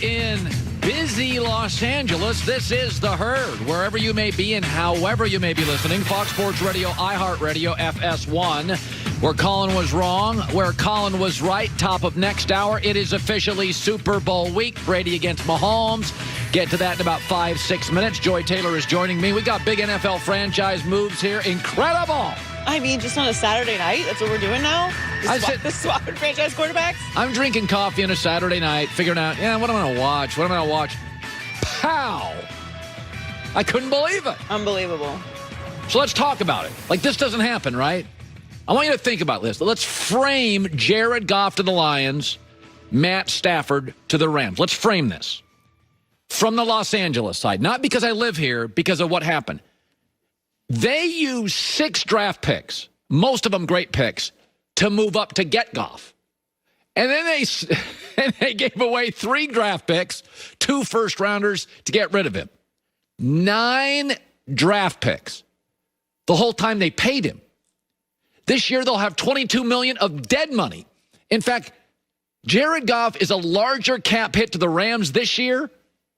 in busy Los Angeles. This is The Herd. Wherever you may be and however you may be listening, Fox Sports Radio, iHeartRadio, FS1. Where Colin was wrong, where Colin was right. Top of next hour, it is officially Super Bowl week. Brady against Mahomes. Get to that in about 5-6 minutes. Joy Taylor is joining me. We got big NFL franchise moves here. Incredible. I mean, just on a Saturday night? That's what we're doing now? Swapping franchise quarterbacks? I'm drinking coffee on a Saturday night, figuring out, what am I going to watch? What am I going to watch? Pow! I couldn't believe it. Unbelievable. So let's talk about it. Like, this doesn't happen, right? I want you to think about this. Let's frame Jared Goff to the Lions, Matt Stafford to the Rams. Let's frame this from the Los Angeles side. Not because I live here, because of what happened. They used 6 draft picks, most of them great picks, to move up to get Goff. And then they gave away 3 draft picks, 2 first-rounders to get rid of him. 9 draft picks. The whole time they paid him. This year they'll have $22 million of dead money. In fact, Jared Goff is a larger cap hit to the Rams this year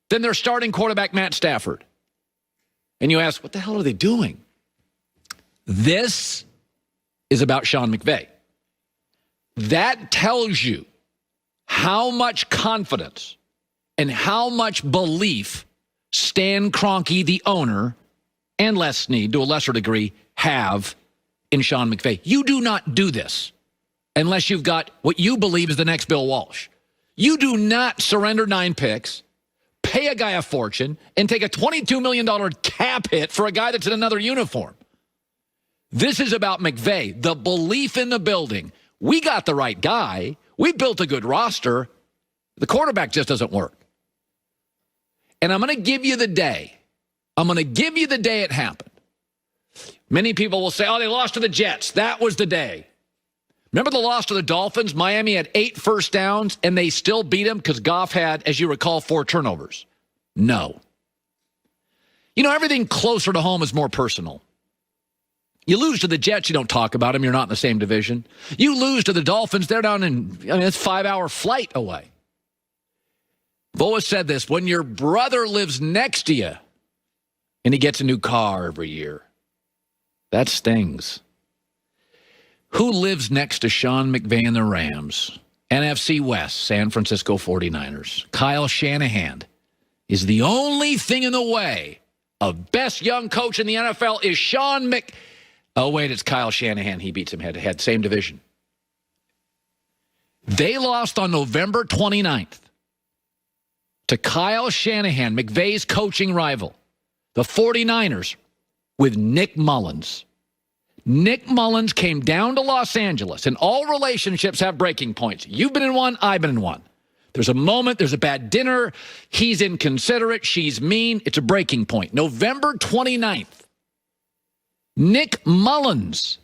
than their starting quarterback, Matt Stafford. And you ask, what the hell are they doing? This is about Sean McVay. That tells you how much confidence and how much belief Stan Kroenke, the owner, and Les Snead, to a lesser degree, have in Sean McVay. You do not do this unless you've got what you believe is the next Bill Walsh. You do not surrender 9 picks, pay a guy a fortune, and take a $22 million cap hit for a guy that's in another uniform. This is about McVay, the belief in the building. We got the right guy. We built a good roster. The quarterback just doesn't work. And I'm going to give you the day. I'm going to give you the day it happened. Many people will say, they lost to the Jets. That was the day. Remember the loss to the Dolphins? Miami had 8 first downs, and they still beat them because Goff had, as you recall, 4 turnovers. No. Everything closer to home is more personal. You lose to the Jets, you don't talk about them. You're not in the same division. You lose to the Dolphins, they're down in, it's a 5-hour flight away. I've always said this, when your brother lives next to you and he gets a new car every year, that stings. Who lives next to Sean McVay and the Rams? NFC West, San Francisco 49ers. Kyle Shanahan is the only thing in the way of best young coach in the NFL is Sean Mc... Oh, wait, it's Kyle Shanahan. He beats him head-to-head. Same division. They lost on November 29th to Kyle Shanahan, McVay's coaching rival, the 49ers, with Nick Mullins. Nick Mullins came down to Los Angeles, and all relationships have breaking points. You've been in one, I've been in one. There's a moment, there's a bad dinner, he's inconsiderate, she's mean, it's a breaking point. November 29th. Nick Mullins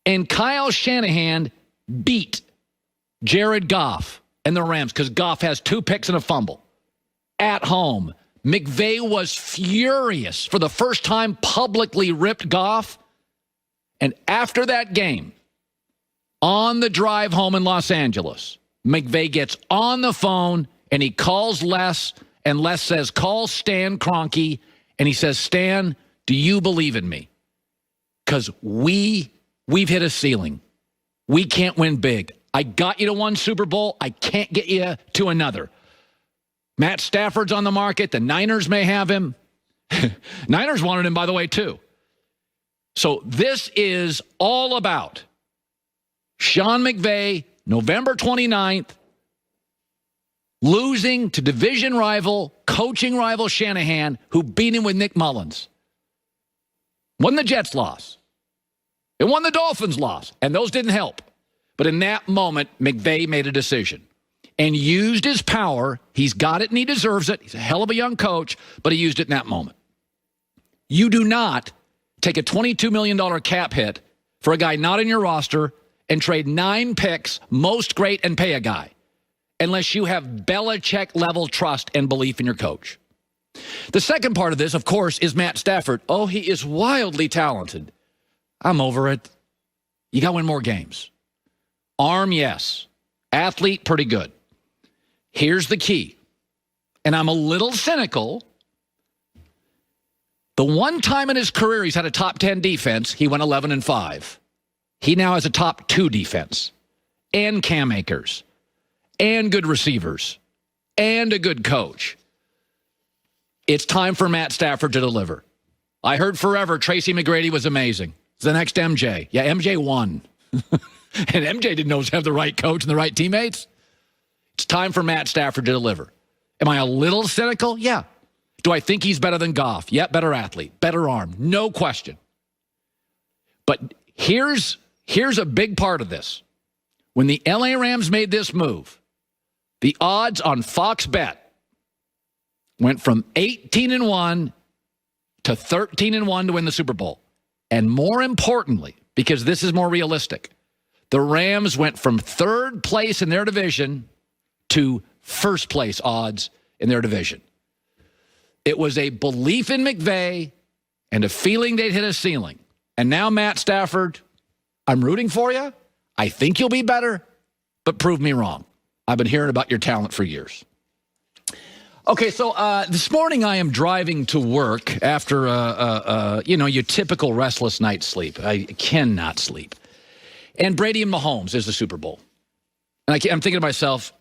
and Kyle Shanahan beat Jared Goff and the Rams because Goff has 2 picks and a fumble. At home, McVay was furious. For the first time, publicly ripped Goff. And after that game, on the drive home in Los Angeles, McVay gets on the phone and he calls Les, and Les says, call Stan Kroenke. And he says, Stan, do you believe in me? Because we've hit a ceiling. We can't win big. I got you to 1 Super Bowl. I can't get you to another. Matt Stafford's on the market. The Niners may have him. Niners wanted him, by the way, too. So this is all about Sean McVay, November 29th, losing to division rival, coaching rival Shanahan, who beat him with Nick Mullins. Wasn't the Jets' loss. It won the Dolphins' loss, and those didn't help. But in that moment, McVay made a decision and used his power. He's got it and he deserves it. He's a hell of a young coach, but he used it in that moment. You do not take a $22 million cap hit for a guy not in your roster and trade 9 picks, most great, and pay a guy unless you have Belichick-level trust and belief in your coach. The second part of this, of course, is Matt Stafford. Oh, he is wildly talented. I'm over it. You got to win more games. Arm, yes. Athlete, pretty good. Here's the key. and I'm a little cynical, the one time in his career he's had a top 10 defense, he went 11-5. He now has a top 2 defense, and Cam Akers, and good receivers, and a good coach. It's time for Matt Stafford to deliver. I heard forever Tracy McGrady was amazing. It's the next MJ. Yeah, MJ won. And MJ didn't know to have the right coach and the right teammates. It's time for Matt Stafford to deliver. Am I a little cynical? Yeah. Do I think he's better than Goff? Yeah, better athlete, better arm, no question. But here's a big part of this. When the LA Rams made this move, the odds on Fox Bet went from 18-1 to 13-1 to win the Super Bowl. And more importantly, because this is more realistic, the Rams went from 3rd place in their division to 1st place odds in their division. It was a belief in McVay and a feeling they'd hit a ceiling. And now, Matt Stafford, I'm rooting for you. I think you'll be better, but prove me wrong. I've been hearing about your talent for years. Okay, so this morning I am driving to work after, your typical restless night's sleep. I cannot sleep. And Brady and Mahomes is the Super Bowl. And I'm thinking to myself,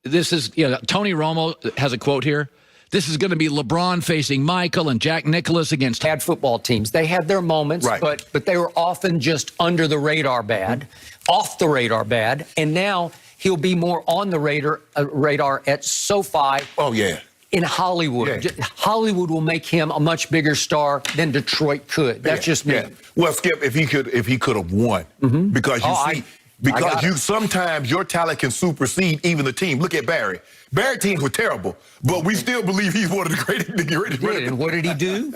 this is, Tony Romo has a quote here. This is going to be LeBron facing Michael and Jack Nicklaus against bad football teams. They had their moments, right, but they were often just under the radar bad, off the radar bad, and now he'll be more on the radar at SoFi. Oh, yeah. In Hollywood. Yeah. Hollywood will make him a much bigger star than Detroit could. That's just me. Yeah. Well, Skip, if he could have won, because sometimes your talent can supersede even the team. Look at Barry. Barry teams were terrible, but we still believe he's one of the greatest. And what did he do?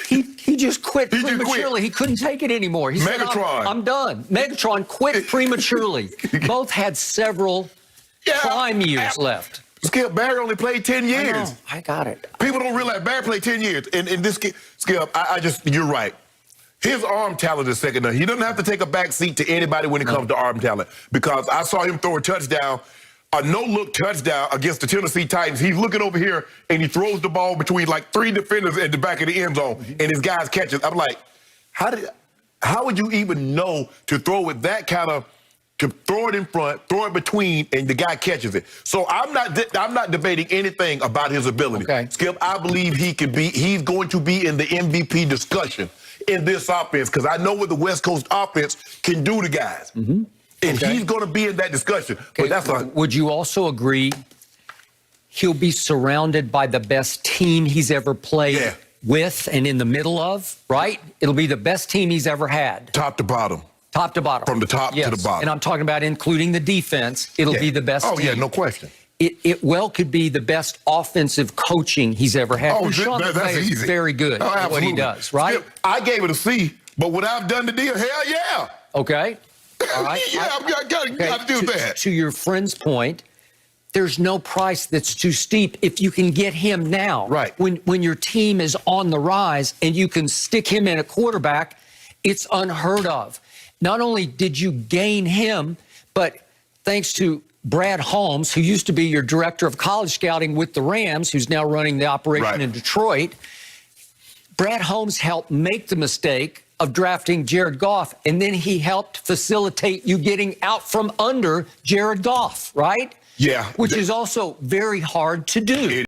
He just quit prematurely. He couldn't take it anymore. He said, I'm done. Megatron quit prematurely. Both had several prime years left. Skip, Barry only played 10 years. I got it. People don't realize Barry played 10 years. And this Skip, you're right. His arm talent is second to none. He doesn't have to take a back seat to anybody when it comes to arm talent, because I saw him throw a touchdown, a no-look touchdown against the Tennessee Titans. He's looking over here, and he throws the ball between like 3 defenders at the back of the end zone, and his guys catch it. I'm like, how would you even know to throw it that kind of, to throw it in front, throw it between, and the guy catches it? So I'm not debating anything about his ability. Okay. Skip, I believe he's going to be in the MVP discussion in this offense, because I know what the West Coast offense can do to guys. And he's going to be in that discussion. Okay. But would you also agree he'll be surrounded by the best team he's ever played with and in the middle of, right? It'll be the best team he's ever had. Top to bottom. Top to bottom. From the top to the bottom. And I'm talking about including the defense. It'll be the best team. Oh, yeah, no question. It could be the best offensive coaching he's ever had. Oh, that's easy. Is very good at what he does, right? Skip, I gave it a C, but would I have done the deal? Hell yeah. Okay. All right. I got to do that. To your friend's point, there's no price that's too steep if you can get him now. Right. When your team is on the rise and you can stick him in a quarterback, it's unheard of. Not only did you gain him, but thanks to Brad Holmes, who used to be your director of college scouting with the Rams, who's now running the operation in Detroit, Brad Holmes helped make the mistake of drafting Jared Goff, and then he helped facilitate you getting out from under Jared Goff, right? Yeah. Which is also very hard to do.